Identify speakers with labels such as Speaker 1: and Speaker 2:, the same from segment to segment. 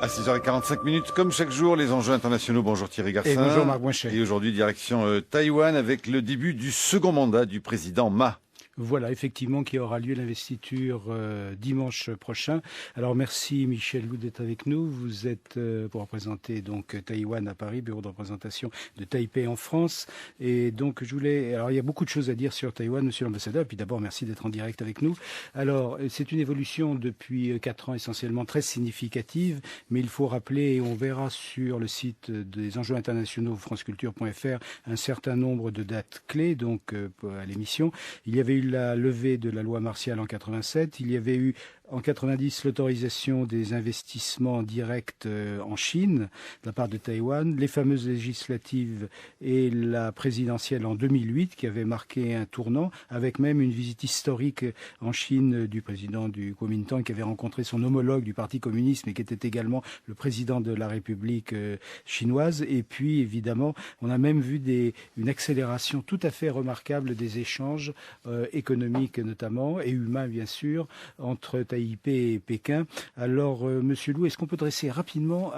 Speaker 1: À 6h45, comme chaque jour, les enjeux internationaux. Bonjour Thierry Garcin.
Speaker 2: Et bonjour Marc Boinchet.
Speaker 1: Et aujourd'hui, direction Taïwan avec le début du second mandat du président Ma.
Speaker 2: Voilà, effectivement, qui aura lieu l'investiture dimanche prochain. Alors merci Michel Lou d'être avec nous. Vous êtes pour représenter donc Taïwan à Paris, bureau de représentation de Taipei en France. Et donc alors il y a beaucoup de choses à dire sur Taïwan, monsieur l'ambassadeur. Et puis d'abord, merci d'être en direct avec nous. Alors c'est une évolution depuis 4 ans essentiellement très significative, mais il faut rappeler, et on verra sur le site des enjeux internationaux franceculture.fr un certain nombre de dates clés donc à l'émission. Il y avait eu la levée de la loi martiale en 87, il y avait eu en 90 l'autorisation des investissements directs en Chine de la part de Taïwan, les fameuses législatives et la présidentielle en 2008 qui avait marqué un tournant, avec même une visite historique en Chine du président du Kuomintang qui avait rencontré son homologue du Parti communiste mais qui était également le président de la République chinoise. Et puis évidemment on a même vu une accélération tout à fait remarquable des échanges économiques notamment et humains bien sûr entre Taipei et Pékin. Alors, Monsieur Lou, est-ce qu'on peut dresser rapidement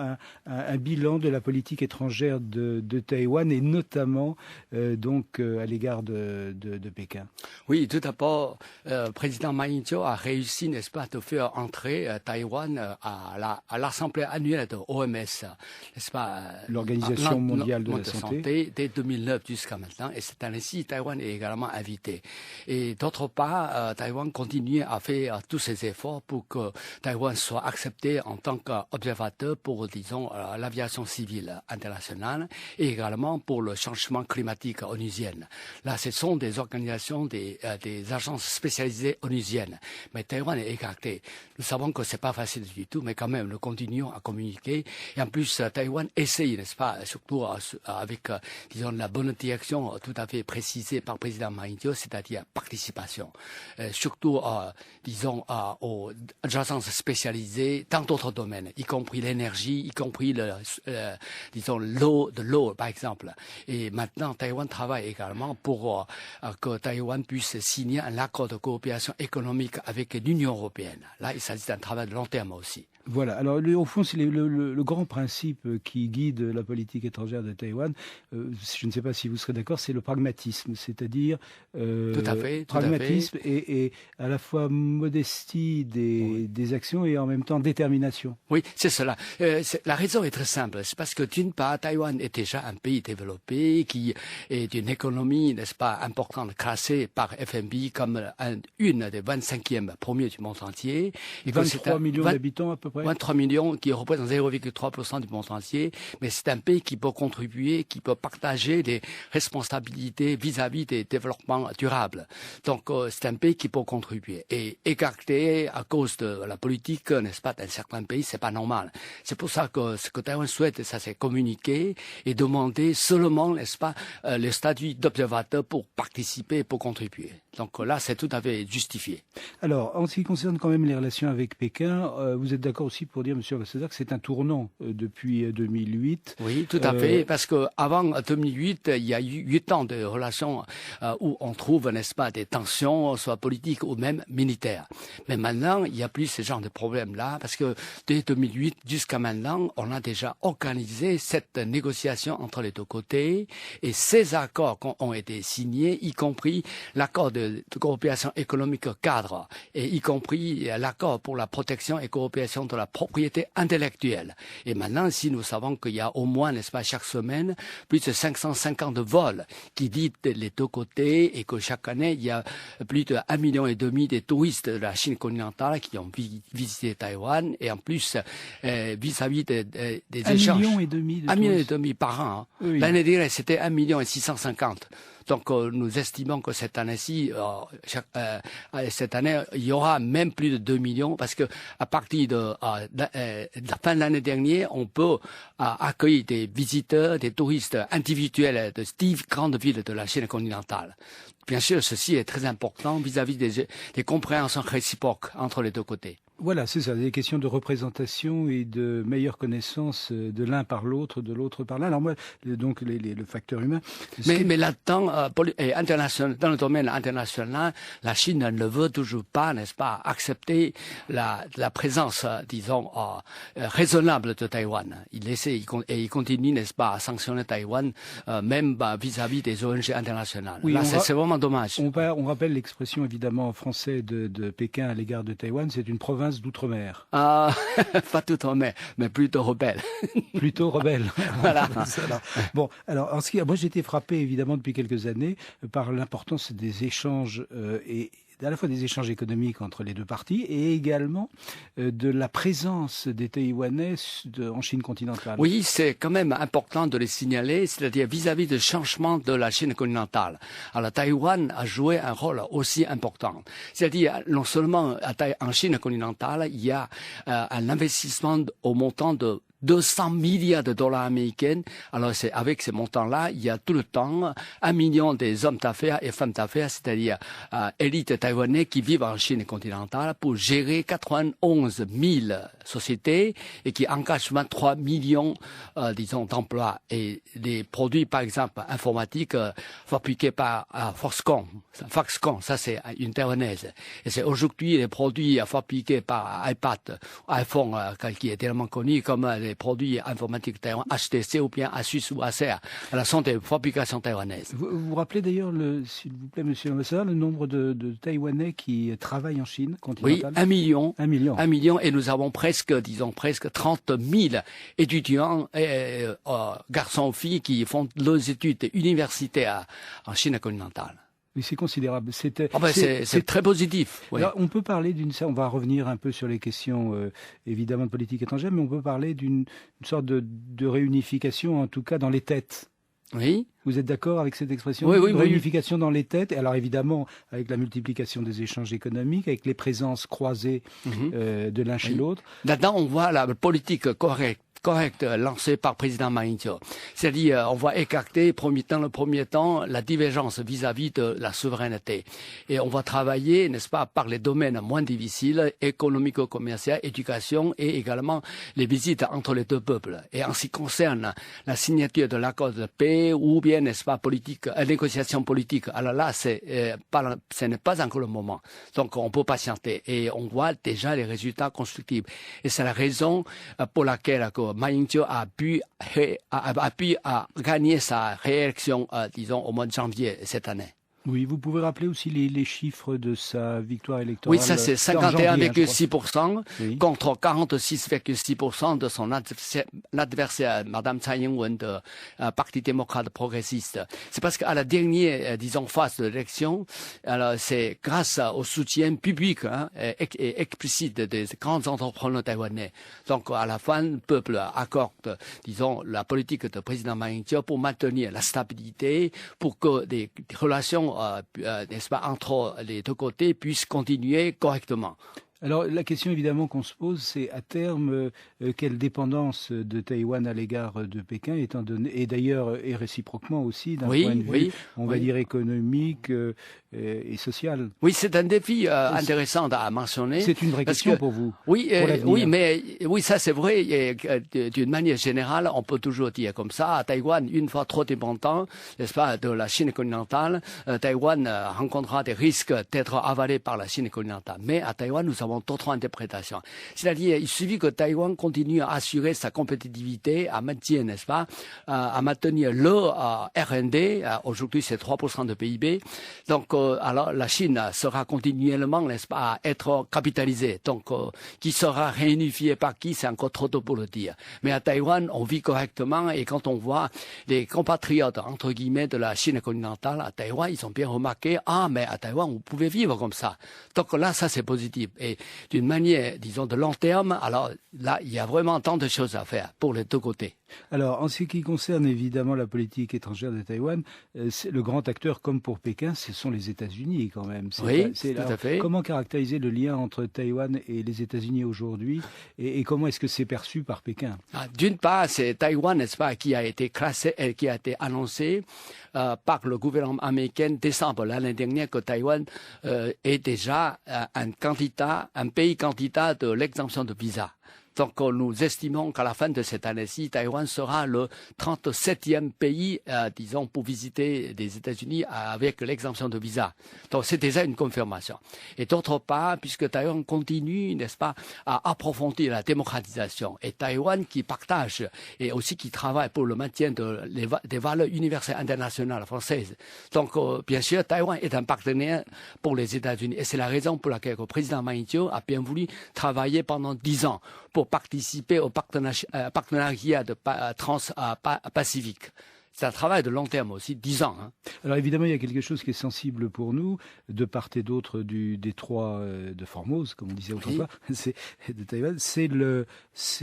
Speaker 2: un bilan de la politique étrangère de Taïwan et notamment donc à l'égard de Pékin?
Speaker 3: Oui, tout d'abord, président Ma Ying-jeou a réussi, n'est-ce pas, de faire entrer Taïwan à l'Assemblée annuelle de l'OMS, n'est-ce pas?
Speaker 2: L'Organisation mondiale de la santé.
Speaker 3: Dès 2009 jusqu'à maintenant. Et cette année-ci, Taïwan est également invité. Et d'autre part, Taïwan continue à faire tous ses efforts pour que Taïwan soit accepté en tant qu'observateur pour, disons, l'aviation civile internationale et également pour le changement climatique onusienne. Là, ce sont des organisations, des agences spécialisées onusiennes. Mais Taïwan est écarté. Nous savons que c'est pas facile du tout, mais quand même, nous continuons à communiquer. Et en plus, Taïwan essaye, n'est-ce pas, surtout avec, disons, la bonne direction tout à fait précisée par le président Ma Ying-jeou, c'est-à-dire participation. Surtout, disons, aux agences spécialisées dans d'autres domaines, y compris l'énergie, y compris disons l'eau par exemple. Et maintenant, Taïwan travaille également pour que Taïwan puisse signer un accord de coopération économique avec l'Union européenne. Là, il s'agit d'un travail de long terme aussi.
Speaker 2: Voilà. Alors, au fond, c'est le grand principe qui guide la politique étrangère de Taïwan. Je ne sais pas si vous serez d'accord, c'est le pragmatisme, c'est-à-dire
Speaker 3: tout à fait,
Speaker 2: pragmatisme et à la fois modestie des actions et en même temps détermination.
Speaker 3: Oui, c'est cela. La raison est très simple. C'est parce que d'une part, Taïwan est déjà un pays développé qui est d'une économie, n'est-ce pas, importante, classée par FMI comme une des 25e premiers du monde entier.
Speaker 2: 23 millions d'habitants à peu près.
Speaker 3: 23 millions qui représentent 0,3% du monde entier, mais c'est un pays qui peut contribuer, qui peut partager des responsabilités vis-à-vis des développements durables. Donc c'est un pays qui peut contribuer. Et écarté à cause de la politique, n'est-ce pas, d'un certain pays, c'est pas normal. C'est pour ça que ce que Taïwan souhaite, ça c'est communiquer et demander seulement, n'est-ce pas, le statut d'observateur pour participer, pour contribuer. Donc là, c'est tout à fait justifié.
Speaker 2: Alors, en ce qui concerne quand même les relations avec Pékin, vous êtes d'accord aussi pour dire, monsieur l'ambassadeur, que c'est un tournant depuis 2008.
Speaker 3: Oui, tout à fait, parce que avant 2008, il y a eu 8 ans de relations où on trouve, n'est-ce pas, des tensions, soit politiques ou même militaires. Mais maintenant, il n'y a plus ce genre de problème-là, parce que dès 2008 jusqu'à maintenant, on a déjà organisé cette négociation entre les deux côtés, et ces accords ont été signés, y compris l'accord de coopération économique cadre, et y compris l'accord pour la protection et coopération de la propriété intellectuelle. Et maintenant, si nous savons qu'il y a au moins, n'est-ce pas, chaque semaine, plus de 550 vols qui guident les deux côtés et que chaque année, il y a plus de 1,5 million des touristes de la Chine continentale qui ont visité Taïwan et en plus, vis-à-vis des échanges.
Speaker 2: 1,5 million.
Speaker 3: 1,5 million par an. Hein. Oui. L'année dernière, c'était 1,650 million. Donc nous estimons que cette année-ci, cette année, il y aura même plus de 2 millions parce que à partir de la fin de l'année dernière, on peut accueillir des visiteurs, des touristes individuels de 10 grandes villes de la Chine continentale. Bien sûr, ceci est très important vis-à-vis des compréhensions réciproques entre les deux côtés.
Speaker 2: Voilà, c'est ça, des questions de représentation et de meilleure connaissance de l'un par l'autre, de l'autre par l'un. Alors moi, donc le facteur humain.
Speaker 3: Mais là-dedans, dans le domaine international, la Chine ne veut toujours pas, n'est-ce pas, accepter la présence, disons, raisonnable de Taïwan. Il essaie et il continue, n'est-ce pas, à sanctionner Taïwan, même vis-à-vis des ONG internationales.
Speaker 2: Oui,
Speaker 3: là, c'est vraiment dommage.
Speaker 2: On rappelle l'expression évidemment française de Pékin à l'égard de Taïwan, c'est une province d'outre-mer.
Speaker 3: Pas d'outre-mer, mais plutôt rebelle.
Speaker 2: Plutôt rebelle.
Speaker 3: Voilà.
Speaker 2: Bon, alors moi j'ai été frappé évidemment depuis quelques années par l'importance des échanges et à la fois des échanges économiques entre les deux parties et également de la présence des Taïwanais en Chine continentale.
Speaker 3: Oui, c'est quand même important de les signaler, c'est-à-dire vis-à-vis du changement de la Chine continentale. Alors Taïwan a joué un rôle aussi important. C'est-à-dire non seulement en Chine continentale, il y a un investissement au montant de 200 milliards de dollars américains. Alors c'est avec ces montants-là, il y a tout le temps 1 million des hommes d'affaires et femmes d'affaires, c'est-à-dire élites taïwanais qui vivent en Chine continentale pour gérer 91 000 sociétés et qui engagent 23 millions, disons, d'emplois. Et des produits, par exemple, informatiques fabriqués par Foxconn, ça c'est une taïwanaise. Et c'est aujourd'hui les produits fabriqués par iPhone, qui est tellement connu comme les produits informatiques taïwanais, HTC ou bien Asus ou Acer, sont des fabrications taïwanaises.
Speaker 2: Vous vous rappelez d'ailleurs, s'il vous plaît, monsieur l'ambassadeur, le nombre de Taïwanais qui travaillent en Chine continentale?
Speaker 3: Oui, 1 million.
Speaker 2: 1 million.
Speaker 3: 1 million, et nous avons presque 30 000 étudiants, garçons, filles, qui font leurs études universitaires en Chine continentale.
Speaker 2: Oui, c'est considérable.
Speaker 3: C'est très positif. Oui.
Speaker 2: Alors, on peut parler on va revenir un peu sur les questions évidemment de politique étrangère, mais on peut parler d'une sorte de réunification, en tout cas dans les têtes.
Speaker 3: Oui.
Speaker 2: Vous êtes d'accord avec cette expression?
Speaker 3: Oui,
Speaker 2: réunification dans les têtes. Alors évidemment, avec la multiplication des échanges économiques, avec les présences croisées de l'un chez l'autre.
Speaker 3: Là-dedans, on voit la politique correcte lancée par le président Ma Ying-jeou. C'est-à-dire, on va écarter, dans le premier temps, la divergence vis-à-vis de la souveraineté. Et on va travailler, n'est-ce pas, par les domaines moins difficiles, économico-commercial, éducation et également les visites entre les deux peuples. Et en ce qui concerne la signature de l'accord de paix ou bien, n'est-ce pas, négociation politique, alors là, ce n'est pas encore le moment. Donc, on peut patienter. Et on voit déjà les résultats constructifs. Et c'est la raison pour laquelle Ma Ying-jeou a pu gagner sa réélection, disons, au mois de janvier cette année.
Speaker 2: Oui, vous pouvez rappeler aussi les chiffres de sa victoire électorale.
Speaker 3: Oui, ça c'est 51,6% contre 46,6% de son adversaire, Madame Tsai Ing-wen de Parti démocrate progressiste. C'est parce qu'à la dernière, disons, phase de l'élection, c'est grâce au soutien public et explicite des grands entrepreneurs taïwanais. Donc à la fin, le peuple accorde, disons, la politique de président Ma Ying-jeou pour maintenir la stabilité, pour que des relations n'est-ce pas, entre les deux côtés puissent continuer correctement.
Speaker 2: Alors la question évidemment qu'on se pose, c'est à terme quelle dépendance de Taïwan à l'égard de Pékin, étant donné, et d'ailleurs et réciproquement aussi d'un point de vue, on va dire économique et social.
Speaker 3: Oui, c'est un défi intéressant à mentionner.
Speaker 2: C'est une vraie question pour vous.
Speaker 3: Oui, ça c'est vrai. Et, d'une manière générale, on peut toujours dire comme ça. Taïwan, une fois trop dépendant, n'est-ce pas, de la Chine continentale, Taïwan rencontrera des risques d'être avalé par la Chine continentale. Mais à Taïwan, nous avons d'autres interprétations. C'est-à-dire, il suffit que Taïwan continue à assurer sa compétitivité, à maintenir, n'est-ce pas, à maintenir le R&D. Aujourd'hui, c'est 3% de PIB. Donc, alors la Chine sera continuellement, n'est-ce pas, à être capitalisée. Donc, qui sera réunifié par qui, c'est encore trop tôt pour le dire. Mais à Taïwan, on vit correctement et quand on voit les compatriotes, entre guillemets, de la Chine continentale à Taïwan, ils ont bien remarqué, mais à Taïwan, vous pouvez vivre comme ça. Donc là, ça c'est positif. Et d'une manière, disons, de long terme, alors là, il y a vraiment tant de choses à faire pour les deux côtés.
Speaker 2: Alors, en ce qui concerne évidemment la politique étrangère de Taïwan, le grand acteur, comme pour Pékin, ce sont les États-Unis quand même.
Speaker 3: Oui, tout à fait.
Speaker 2: Comment caractériser le lien entre Taïwan et les États-Unis aujourd'hui, et comment est-ce que c'est perçu par Pékin?
Speaker 3: D'une part, c'est Taïwan, n'est-ce pas, qui a été classé, qui a été annoncé par le gouvernement américain décembre l'année dernière que Taïwan est déjà un pays candidat de l'exemption de visa. Donc, nous estimons qu'à la fin de cette année-ci, Taïwan sera le 37e pays, disons, pour visiter les États-Unis avec l'exemption de visa. Donc, c'est déjà une confirmation. Et d'autre part, puisque Taïwan continue, n'est-ce pas, à approfondir la démocratisation, et Taïwan qui partage et aussi qui travaille pour le maintien des valeurs universelles internationales françaises. Donc, bien sûr, Taïwan est un partenaire pour les États-Unis. Et c'est la raison pour laquelle le président Ma Ying-jeou a bien voulu travailler pendant 10 ans pour participer au partenariat trans-pacifique. C'est un travail de long terme aussi, 10 ans. Hein.
Speaker 2: Alors évidemment, il y a quelque chose qui est sensible pour nous, de part et d'autre du détroit de Formose, comme on disait autrefois, de Taïwan, c'est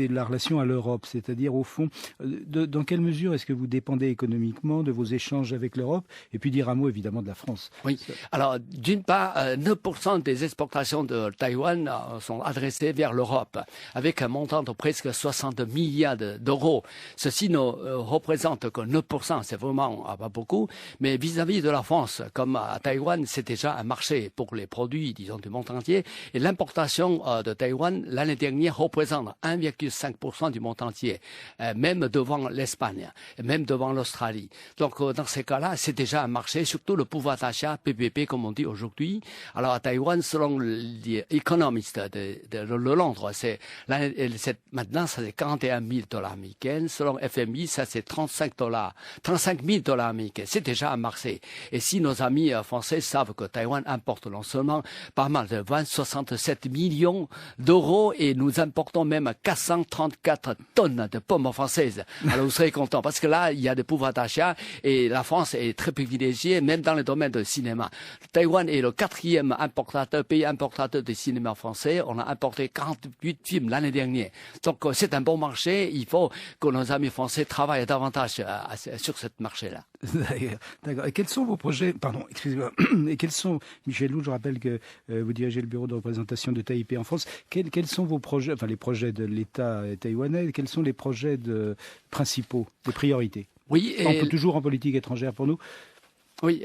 Speaker 2: la relation à l'Europe. C'est-à-dire, au fond, dans quelle mesure est-ce que vous dépendez économiquement de vos échanges avec l'Europe? Et puis dire un mot évidemment de la France.
Speaker 3: Oui. Alors, d'une part, 9% des exportations de Taïwan sont adressées vers l'Europe, avec un montant de presque 60 milliards d'euros. Ceci ne représente que 9%. C'est vraiment pas beaucoup, mais vis-à-vis de la France, comme à Taïwan, c'est déjà un marché pour les produits, disons, du monde entier. Et l'importation de Taïwan, l'année dernière, représente 1,5% du monde entier, même devant l'Espagne, même devant l'Australie. Donc, dans ces cas-là, c'est déjà un marché, surtout le pouvoir d'achat, PPP, comme on dit aujourd'hui. Alors, à Taïwan, selon les économistes de Londres, maintenant, ça c'est 41 000 $ américains. Selon FMI, ça c'est 35 000 $ américains. C'est déjà un marché. Et si nos amis français savent que Taïwan importe non seulement pas mal de 67 millions d'euros et nous importons même 434 tonnes de pommes françaises. Alors vous serez contents parce que là, il y a des pouvoirs d'achat et la France est très privilégiée, même dans le domaine du cinéma. Taïwan est le 4e pays importateur de cinéma français. On a importé 48 films l'année dernière. Donc c'est un bon marché. Il faut que nos amis français travaillent davantage sur ce marché-là.
Speaker 2: D'accord. Et quels sont vos projets? Pardon, excusez-moi. Et quels sont, Michel Lou, je rappelle que vous dirigez le bureau de représentation de Taipei en France. Quels sont vos projets, enfin les projets de l'État taïwanais? Quels sont les projets principaux, les priorités?
Speaker 3: Oui.
Speaker 2: Toujours en politique étrangère pour nous.
Speaker 3: Oui,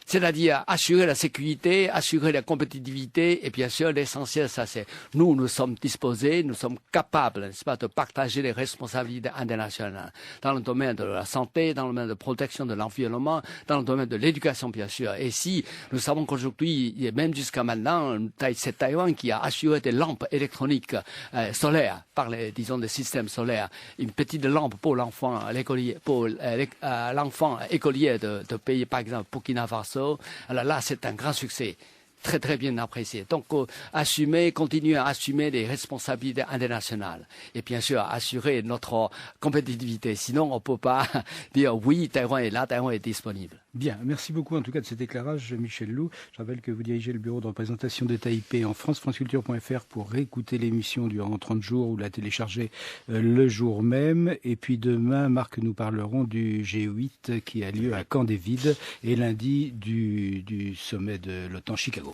Speaker 3: c'est-à-dire assurer la sécurité, assurer la compétitivité, et bien sûr l'essentiel, ça c'est nous sommes disposés, nous sommes capables, n'est-ce pas, de partager les responsabilités internationales dans le domaine de la santé, dans le domaine de protection de l'environnement, dans le domaine de l'éducation bien sûr. Et si nous savons qu'aujourd'hui, et même jusqu'à maintenant, c'est Taïwan qui a assuré des lampes électroniques solaires par des systèmes solaires, une petite lampe pour l'enfant l'écolier, pour l'enfant écolier de pays par exemple Burkina Faso. Alors là, c'est un grand succès. Très très bien apprécié. Donc continuer à assumer les responsabilités internationales et bien sûr assurer notre compétitivité. Sinon on ne peut pas dire oui, Taïwan est là, Taïwan est disponible.
Speaker 2: Bien, merci beaucoup en tout cas de cet éclairage, Michel Lou. Je rappelle que vous dirigez le bureau de représentation de Taipei en France, franceculture.fr pour réécouter l'émission durant 30 jours ou la télécharger le jour même. Et puis demain, Marc, nous parlerons du G8 qui a lieu à Camp David et lundi du sommet de l'OTAN Chicago.